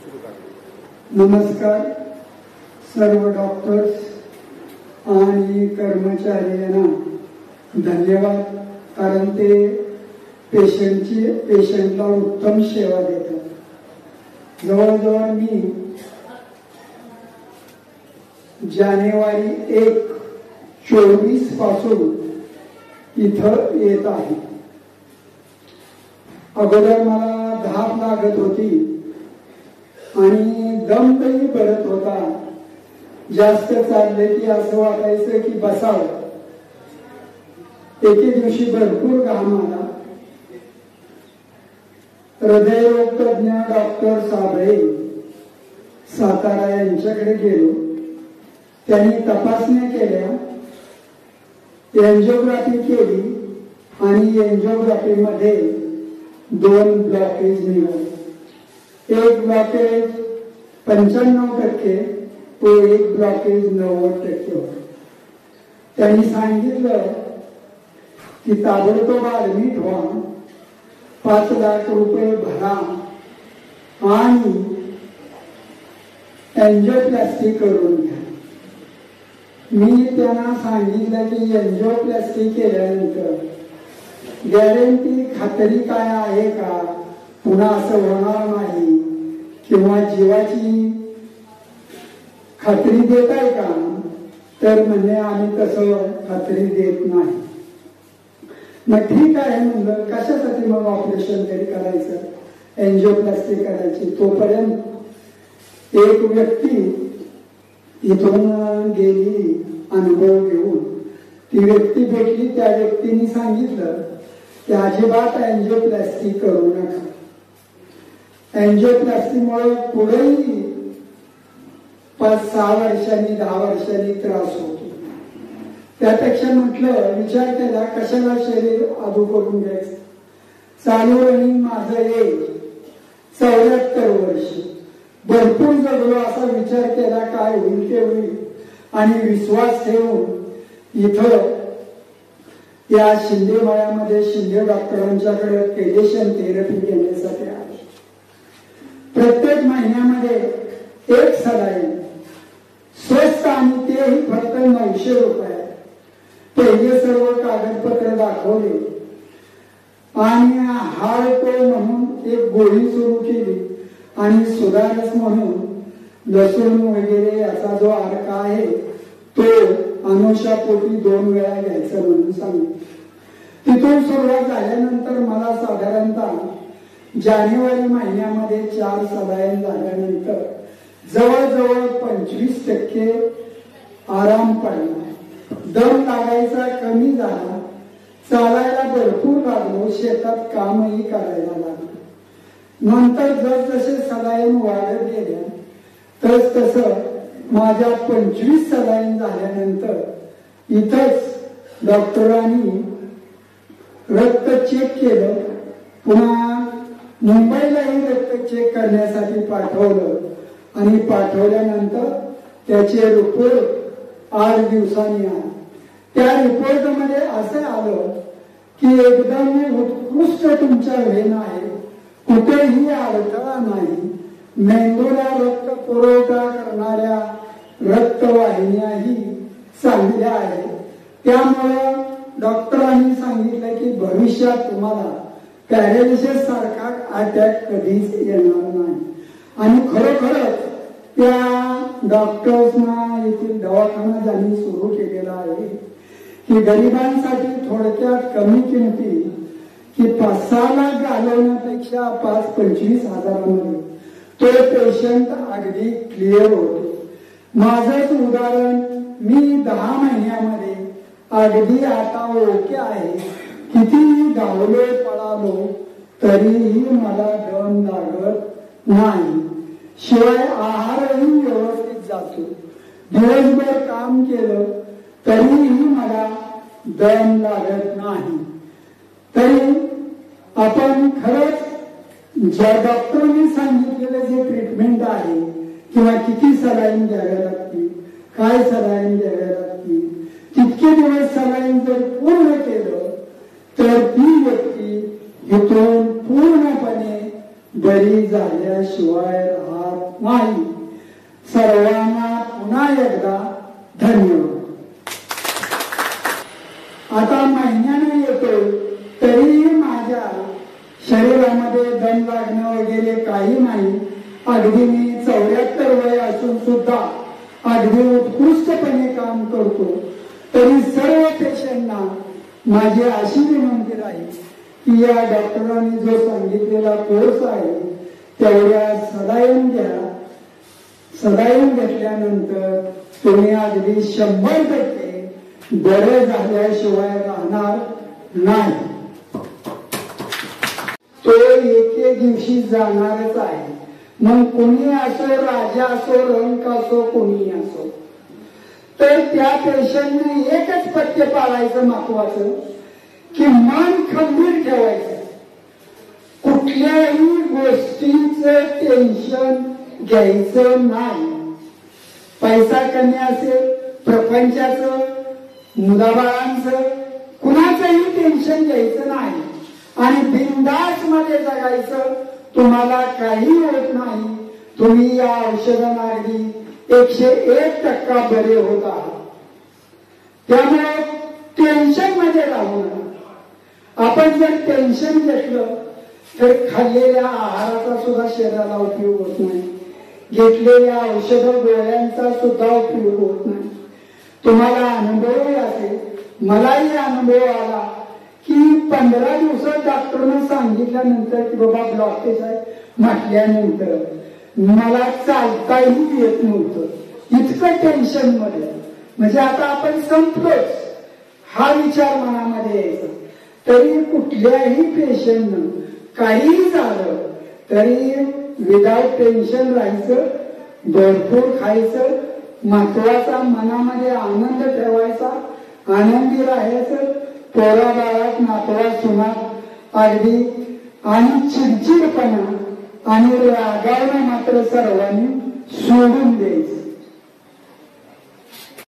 नमस्कार सर्व डॉक्टर्स आणि कर्मचारी यांना धन्यवाद, कारण ते पेशंटला उत्तम सेवा देतात. जवळजवळ मी जानेवारी 1, 24 पासून इथं येत आहे. अगोदर मला धाप लागत होती आणि दम काही पडत होता. जास्त चालले की असं वाटायचं की बसावं. एके दिवशी भरपूर घाम आला. हृदयरोग तज्ञ डॉक्टर साबळे सातारा यांच्याकडे गेलो. त्यांनी तपासण्या केल्या, एंजिओग्राफी केली आणि एंजिओग्राफी मध्ये 2 ब्लॉकेज निघाले. एक ब्लॉकेज 95% तो एक ब्लॉकेज 90% होता. त्यांनी सांगितलं की ताबडतोब ऍडमिट व्हा, 5 लाख रुपये भरा आणि एंजिओप्लास्टी करून घ्या. मी त्यांना सांगितलं की एंजिओप्लास्टी केल्यानंतर गॅरंटी खात्री काय आहे का, पुन्हा असं होणार नाही, किंवा जीवाची खात्री देताय का? तर म्हणजे आम्ही तसं खात्री देत नाही. मग ठीक आहे म्हणलं, कशासाठी मग ऑपरेशन तरी करायचं, एंजिओप्लास्टी करायची. तोपर्यंत एक व्यक्ती इथून गेली अनुभव घेऊन, ती व्यक्ती भेटली. त्या व्यक्तीने सांगितलं की अजिबात एंजिओप्लास्टी करू नका. एंजिओप्लास्टीमुळे पुढेही 5-6 वर्षांनी 10 वर्षांनी त्रास होतो. त्यापेक्षा म्हटलं, विचार केला कशाला शरीर आदू करून घ्यायचं. चालू रनिंग माझं एज 74 वर्ष, भरपूर जगलो असा विचार केला, काय होईल ते होईल. आणि विश्वास ठेवून इथं या शिंदे मळ्यामध्ये शिंदे डॉक्टरांच्याकडे पेडिशन थेरपी घेण्यासाठी आले. प्रत्येक महिन्यामध्ये 1 सलाईन स्वस्त, आणि तेही फक्त 900 रुपये. पहिले सर्व कागदपत्र दाखवले आणि हार्टो म्हणून एक गोळी सुरू केली आणि सुधारस म्हणून लसूण वगैरे याचा जो अर्क आहे तो अनुषापोटी 2 वेळा घ्यायचा म्हणून सांगितलं. तिथून सुरुवात झाल्यानंतर मला साधारणतः जानेवारी महिन्यामध्ये 4 सलाईन झाल्यानंतर जवळजवळ 25% आराम पडला. दम लागायचा कमी झाला. चालायला भरपूर लागलो. शेतात कामही करायला लागलो. नंतर जसजसे सलाईन वाढत गेल्या तस तसं माझ्या 25 सलाईन झाल्यानंतर इथंच डॉक्टरांनी रक्त चेक केलं. पुन्हा मुंबईलाही रक्त चेक करण्यासाठी पाठवलं आणि पाठवल्यानंतर त्याचे रिपोर्ट 8 दिवसांनी आले. त्या रिपोर्ट मध्ये असं आलं की एकदम उत्कृष्ट तुमच्या व्हेन आहे, कुठेही अडथळा नाही. मेंदूला रक्त पुरवठा करणाऱ्या रक्तवाहिन्याही चांगल्या आहेत. त्यामुळं डॉक्टरांनी सांगितलं की भविष्यात तुम्हाला पॅरालिसिस सारखा अटॅक कधीच येणार नाही. आणि खरोखरच त्या डॉक्टर्सना येथील दवाखाना ज्यांनी सुरू केलेला आहे की गरिबांसाठी थोडक्यात कमी किमती की 5-6 लाख घालवण्यापेक्षा 5-25 हजारांमध्ये तो पेशंट अगदी क्लिअर होतो. माझंच उदाहरण, मी 10 महिन्यामध्ये अगदी आता ओके आहे. कितीही धावलो पळालो तरीही मला दम लागत नाही. शिवाय आहारही व्यवस्थित जातो. दिवसभर काम केलं तरीही मला दम लागत नाही. तरी आपण खरंच ज्या डॉक्टरने सांगितलेलं जे ट्रीटमेंट आहे किंवा किती सलाईन द्याव्या लागतील, काय सलाईन द्याव्या लागतील, तितके दिवस सलाईन जर पूर्ण केलं तर ती व्यक्ती इथून पूर्णपणे बरी झाल्याशिवाय राहत नाही. सर्वांना पुन्हा एकदा धन्यवाद. आता महिन्याने येतो तरी माझ्या शरीरामध्ये दम लागणं वगैरे काही नाही. अगदी मी 74 वय असून सुद्धा अगदी उत्कृष्टपणे काम करतो. तरी सर्व पेशंटना माझी अशी विनंती राहील की या डॉक्टरांनी जो सांगितलेला कोर्स आहे तेवढ्या सदायन घ्या. सदायन घेतल्यानंतर तुम्ही अगदी 100% बरे झाल्याशिवाय राहणार नाही. तो एके दिवशी जाणारच आहे. मग कोणी असो, राजा असो, रंक असो, कोणी असो, तर त्या पेशंटने एकच पथ्य पाळायचं महत्वाचं की मन खंबीर ठेवायचं. कुठल्याही गोष्टीचं टेन्शन घ्यायचं नाही. पैसा कमी असेल, प्रपंचाचं, मुलाबाळांचं, कुणाचंही टेन्शन घ्यायचं नाही आणि बिनधास्त मध्ये जगायचं. तुम्हाला काही होत नाही. तुम्ही या औषधांना अगदी 101% बरे होत आहात. त्यामुळे टेन्शन मध्ये राहू नका. आपण जर टेन्शन घेतलं तर खाल्लेल्या आहाराचा सुद्धा शरीराला उपयोग होत नाही. घेतलेल्या औषध गोळ्यांचा सुद्धा उपयोग होत नाही. तुम्हाला अनुभव असेल, मलाही अनुभव आला की 15 दिवसात डॉक्टरने सांगितल्यानंतर की बाबा ब्लॉकेज आहे म्हटल्यानंतर मला चालताही येत नव्हतं. इतकं टेन्शन मध्ये, म्हणजे आता आपण संपलोच हा विचार मनामध्ये यायचा. तरी कुठल्याही पेशंटनं काही झालं तरी विदाउट टेन्शन राहायचं, भरपूर खायचं, महत्वाचा मनामध्ये आनंद ठेवायचा, आनंदी राहायचं. पोरा बाळात, नातवा सुनात अगदी आणि चिडचिडपणा आणि रागावणं मात्र सर्वांनी सोडून द्यायचं.